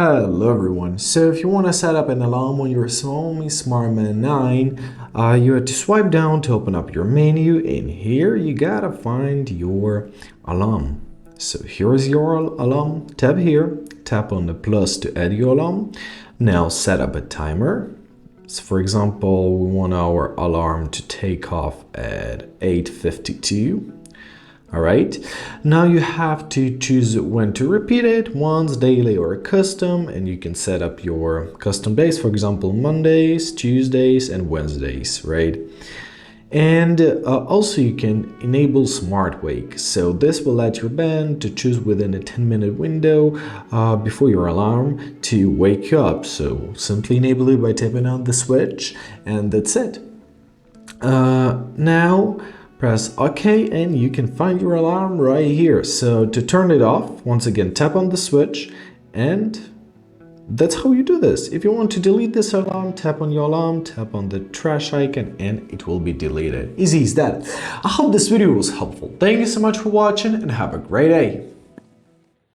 Hello everyone. So if you want to set up an alarm on your Xiaomi Smart Band 9, you have to swipe down to open up your menu, and here you gotta find your alarm. So here's your alarm. Tap here, tap on the plus to add your alarm. Now set up a timer. So for example, we want our alarm to take off at 8:52. All right, now you have to choose when to repeat it, once, daily, or custom, and you can set up your custom days, for example, Mondays, Tuesdays, and Wednesdays, right? And also you can enable Smart Wake. So this will let your band to choose within a 10-minute window before your alarm to wake you up. So simply enable it by tapping on the switch, and that's it. Now press OK and you can find your alarm right here. So to turn it off, once again tap on the switch, and that's how you do this. If you want to delete this alarm, tap on your alarm, tap on the trash icon, and it will be deleted. Easy as that. I hope this video was helpful. Thank you so much for watching and have a great day.